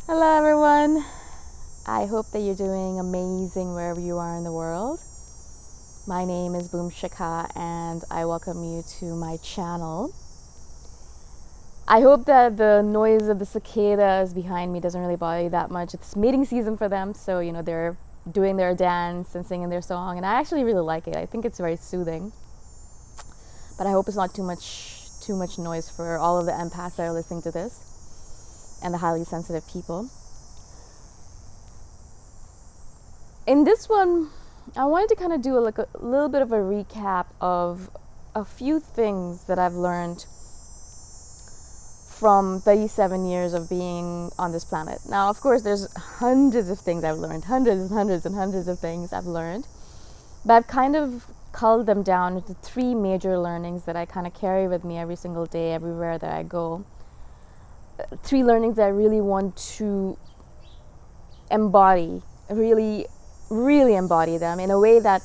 Hello, everyone. I hope that you're doing amazing wherever you are in the world. My name is Boom Shikha, and I welcome you to my channel. I hope that the noise of the cicadas behind me doesn't really bother you that much. It's mating season for them, so they're doing their dance and singing their song, and I actually really like it. I think it's very soothing. But I hope it's not too much noise for all of the empaths that are listening to this and the highly sensitive people. In this one, I wanted to kind of do a little bit of a recap of a few things that I've learned from 37 years of being on this planet. Now, of course, there's hundreds of things I've learned, hundreds and hundreds and hundreds of things I've learned, but I've kind of culled them down into three major learnings that I kind of carry with me every single day, everywhere that I go. Three learnings that I really want to embody, really embody them in a way that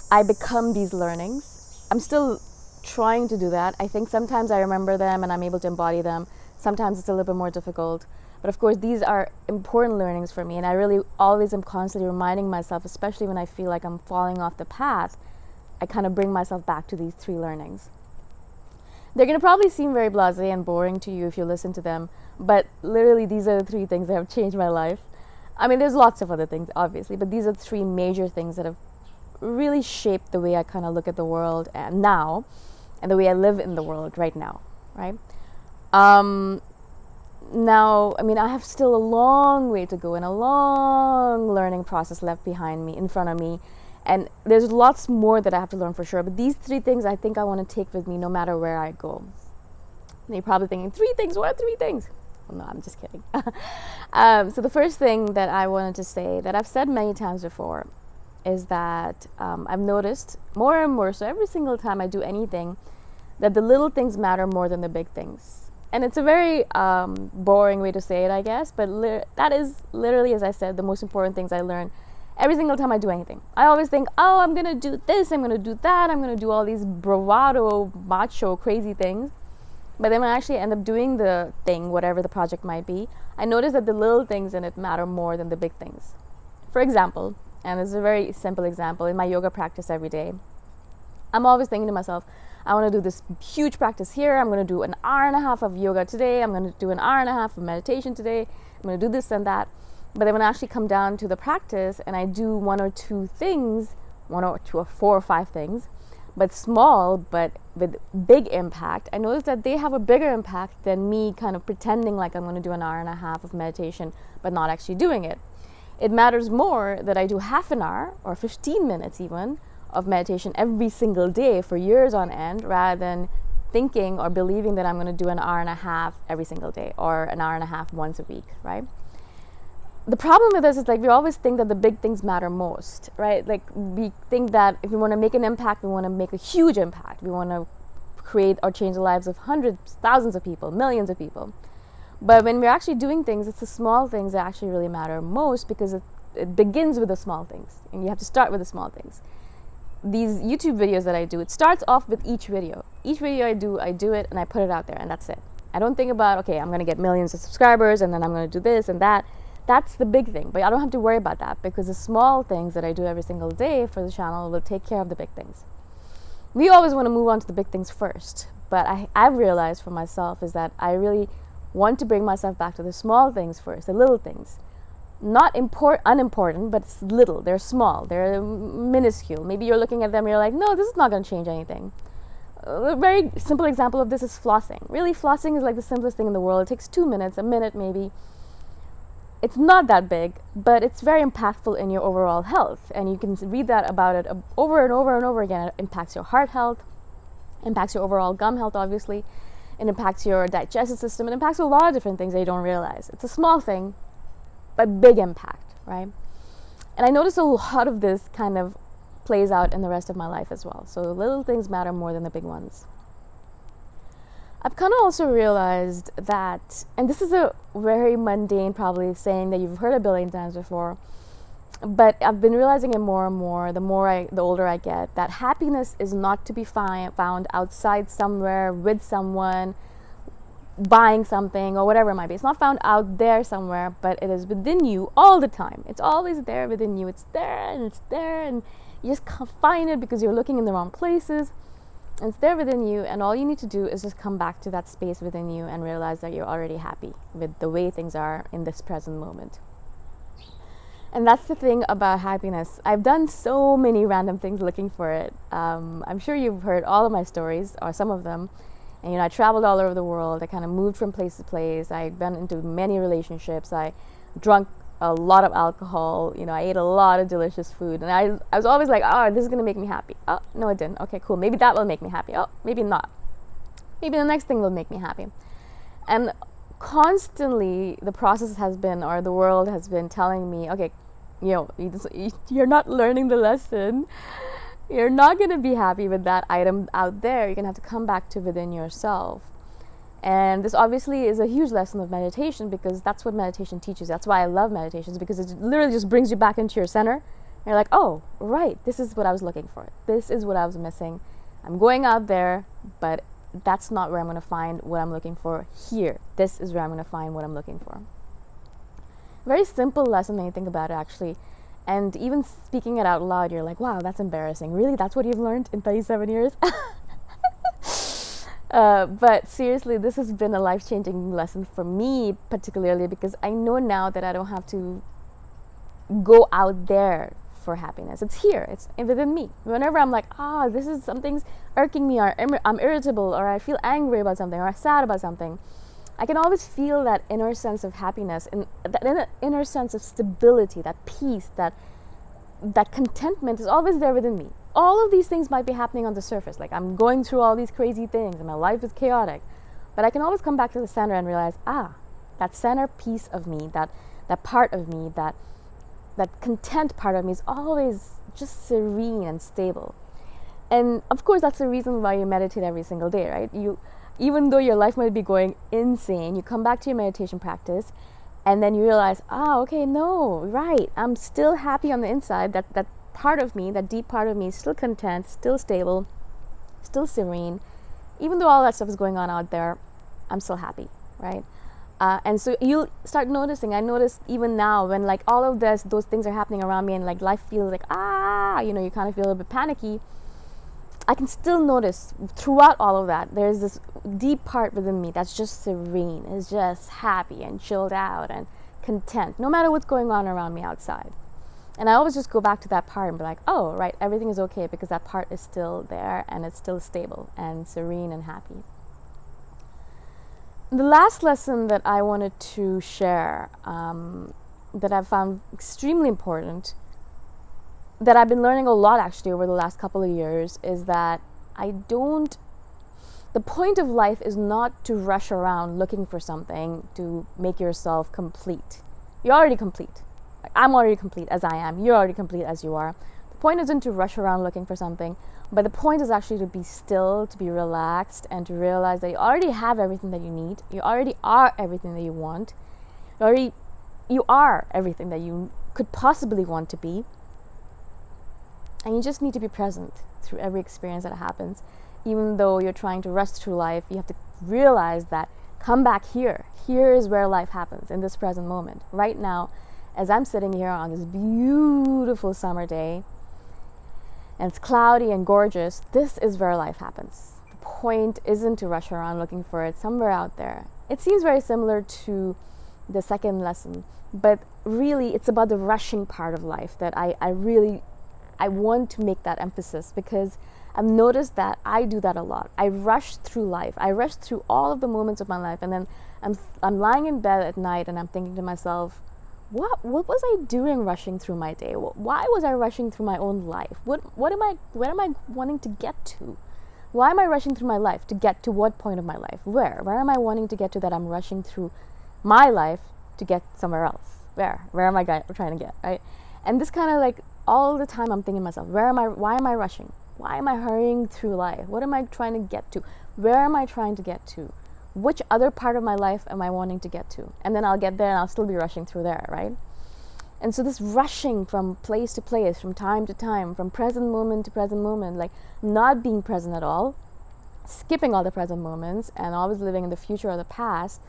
I become these learnings. I'm still trying to do that. I think sometimes I remember them and I'm able to embody them. Sometimes it's a little bit more difficult. But of course, these are important learnings for me, and I really always am constantly reminding myself, especially when I feel like I'm falling off the path, I kind of bring myself back to these three learnings. They're going to probably seem very blasé and boring to you if you listen to them, but literally these are the three things that have changed my life. I mean, there's lots of other things, obviously, but these are three major things that have really shaped the way I kind of look at the world and now, and the way I live in the world right now, right? Now, I mean, I have still a long way to go and a long learning process left behind me, in front of me, and there's lots more that I have to learn for sure, but these three things I think I want to take with me no matter where I go. And you're probably thinking, three things? What are three things? Well, no, I'm just kidding. So the first thing that I wanted to say, that I've said many times before, is that I've noticed more and more, so every single time I do anything, that the little things matter more than the big things. And it's a very boring way to say it, I guess, but that is literally, as I said, the most important things I learn every single time I do anything. I always think, oh, I'm going to do this, I'm going to do that, I'm going to do all these bravado, macho, crazy things. But then when I actually end up doing the thing, whatever the project might be, I notice that the little things in it matter more than the big things. For example, and this is a very simple example, in my yoga practice every day, I'm always thinking to myself, I want to do this huge practice here, I'm going to do an hour and a half of yoga today, I'm going to do an hour and a half of meditation today, I'm going to do this and that. But then when I actually come down to the practice and I do one or two things, one or two or four or five things, but small, but with big impact, I notice that they have a bigger impact than me kind of pretending like I'm going to do an hour and a half of meditation, but not actually doing it. It matters more that I do half an hour or 15 minutes even of meditation every single day for years on end, rather than thinking or believing that I'm going to do an hour and a half every single day or an hour and a half once a week, right? The problem with this is, like, we always think that the big things matter most, right? Like, we think that if we want to make an impact, we want to make a huge impact. We want to create or change the lives of hundreds, thousands of people, millions of people. But when we're actually doing things, it's the small things that actually really matter most, because it begins with the small things, and you have to start with the small things. These YouTube videos that I do, it starts off with each video. Each video I do it and I put it out there, and that's it. I don't think about, okay, I'm going to get millions of subscribers and then I'm going to do this and that. That's the big thing, but I don't have to worry about that, because the small things that I do every single day for the channel will take care of the big things. We always want to move on to the big things first, but I've realized for myself is that I really want to bring myself back to the small things first, the little things. Not unimportant, but it's little. They're small. They're minuscule. Maybe you're looking at them and you're like, no, this is not going to change anything. A very simple example of this is flossing. Really, flossing is like the simplest thing in the world. It takes 2 minutes, a minute maybe. It's not that big, but it's very impactful in your overall health. And you can read that about it over and over and over again. It impacts your heart health, impacts your overall gum health, obviously. It impacts your digestive system. It impacts a lot of different things that you don't realize. It's a small thing, but big impact, right? And I notice a lot of this kind of plays out in the rest of my life as well. So the little things matter more than the big ones. I've kind of also realized that, and this is a very mundane probably saying that you've heard a billion times before, but I've been realizing it more and more the older I get, that happiness is not to be found outside somewhere with someone buying something or whatever it might be. It's not found out there somewhere, but it is within you all the time. It's always there within you. It's there and it's there, and you just can't find it because you're looking in the wrong places. And it's there within you, and all you need to do is just come back to that space within you and realize that you're already happy with the way things are in this present moment. And that's the thing about happiness. I've done so many random things looking for it. I'm sure you've heard all of my stories, or some of them. And I traveled all over the world. I kind of moved from place to place. I went into many relationships. I drank a lot of alcohol. I ate a lot of delicious food. And I was always like, oh, this is going to make me happy. Oh, no, it didn't. Okay, cool. Maybe that will make me happy. Oh, maybe not. Maybe the next thing will make me happy. And constantly the process has been, or the world has been telling me, okay, you're not learning the lesson. You're not going to be happy with that item out there. You're going to have to come back to within yourself. And this obviously is a huge lesson of meditation, because that's what meditation teaches. That's why I love meditations, because it literally just brings you back into your center. And you're like, oh, right, this is what I was looking for. This is what I was missing. I'm going out there, but that's not where I'm going to find what I'm looking for here. This is where I'm going to find what I'm looking for. Very simple lesson when you think about it, actually. And even speaking it out loud, you're like, wow, that's embarrassing. Really? That's what you've learned in 37 years? But seriously, this has been a life-changing lesson for me, particularly because I know now that I don't have to go out there for happiness. It's here. It's within me. Whenever I'm like, this is something's irking me, or I'm irritable, or I feel angry about something, or I'm sad about something, I can always feel that inner sense of happiness, and that inner sense of stability, that peace, that contentment is always there within me. All of these things might be happening on the surface, like I'm going through all these crazy things and my life is chaotic, but I can always come back to the center and realize, that center piece of me, that part of me, that content part of me is always just serene and stable. And of course, that's the reason why you meditate every single day, right? Even though your life might be going insane, you come back to your meditation practice, and then you realize, okay, no, right, I'm still happy on the inside. That part of me, that deep part of me, is still content, still stable, still serene. Even though all that stuff is going on out there, I'm still happy, right? And so you'll start noticing. I notice even now when like all of those things are happening around me, and like life feels like you kind of feel a little bit panicky. I can still notice throughout all of that, there's this deep part within me that's just serene, is just happy and chilled out and content, no matter what's going on around me outside. And I always just go back to that part and be like, oh, right, everything is okay, because that part is still there and it's still stable and serene and happy. The last lesson that I wanted to share, that I've found extremely important, that I've been learning a lot actually over the last couple of years, is that the point of life is not to rush around looking for something to make yourself complete. You're already complete. Like, I'm already complete as I am. You're already complete as you are. The point isn't to rush around looking for something, but the point is actually to be still, to be relaxed, and to realize that you already have everything that you need. You already are everything that you want. You are everything that you could possibly want to be. And you just need to be present through every experience that happens. Even though you're trying to rush through life, you have to realize that, come back here. Here is where life happens, in this present moment. Right now, as I'm sitting here on this beautiful summer day, and it's cloudy and gorgeous, this is where life happens. The point isn't to rush around looking for it somewhere out there. It seems very similar to the second lesson, but really it's about the rushing part of life that I want to make that emphasis, because I've noticed that I do that a lot. I rush through life. I rush through all of the moments of my life, and then I'm lying in bed at night and I'm thinking to myself, what was I doing rushing through my day? Why was I rushing through my own life? Where am I wanting to get to? Why am I rushing through my life? To get to what point of my life? Where am I wanting to get to that I'm rushing through my life to get somewhere else? Where am I trying to get, right? And this kind of like, all the time I'm thinking to myself, why am I rushing? Why am I hurrying through life? What am I trying to get to? Where am I trying to get to? Which other part of my life am I wanting to get to? And then I'll get there and I'll still be rushing through there, right? And so this rushing from place to place, from time to time, from present moment to present moment, like not being present at all, skipping all the present moments and always living in the future or the past,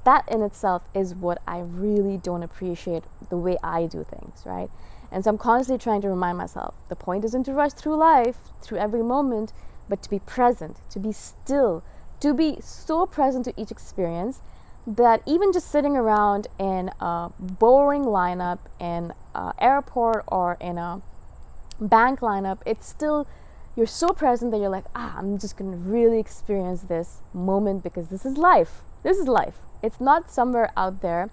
that in itself is what I really don't appreciate the way I do things, right? And so I'm constantly trying to remind myself the point isn't to rush through life, through every moment, but to be present, to be still, to be so present to each experience that even just sitting around in a boring lineup in an airport or in a bank lineup, it's still, you're so present that you're like, I'm just going to really experience this moment because this is life. This is life. It's not somewhere out there.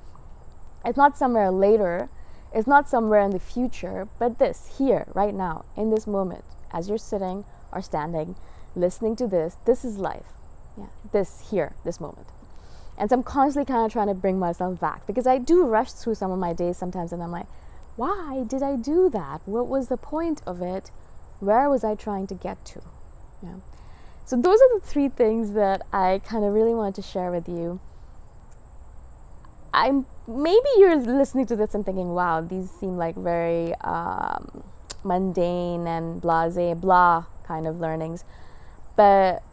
It's not somewhere later. It's not somewhere in the future, but this, here, right now, in this moment, as you're sitting or standing, listening to this is life. Yeah, this, here, this moment. And so I'm constantly kind of trying to bring myself back because I do rush through some of my days sometimes and I'm like, why did I do that? What was the point of it? Where was I trying to get to? Yeah. So those are the 3 things that I kind of really wanted to share with you. Maybe you're listening to this and thinking, wow, these seem like very mundane and blah kind of learnings. But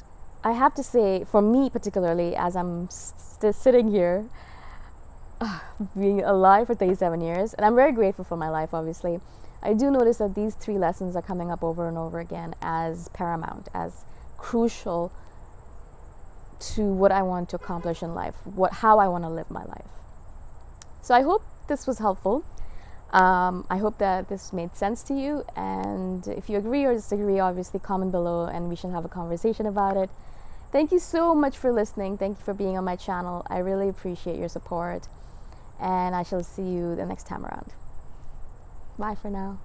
I have to say, for me particularly, as I'm still sitting here, being alive for 37 years, and I'm very grateful for my life, obviously, I do notice that these 3 lessons are coming up over and over again as paramount, as crucial to what I want to accomplish in life, how I want to live my life. So I hope this was helpful. I hope that this made sense to you, and if you agree or disagree, obviously comment below and we shall have a conversation about it. Thank you so much for listening. Thank you for being on my channel. I really appreciate your support, and I shall see you the next time around. Bye for now.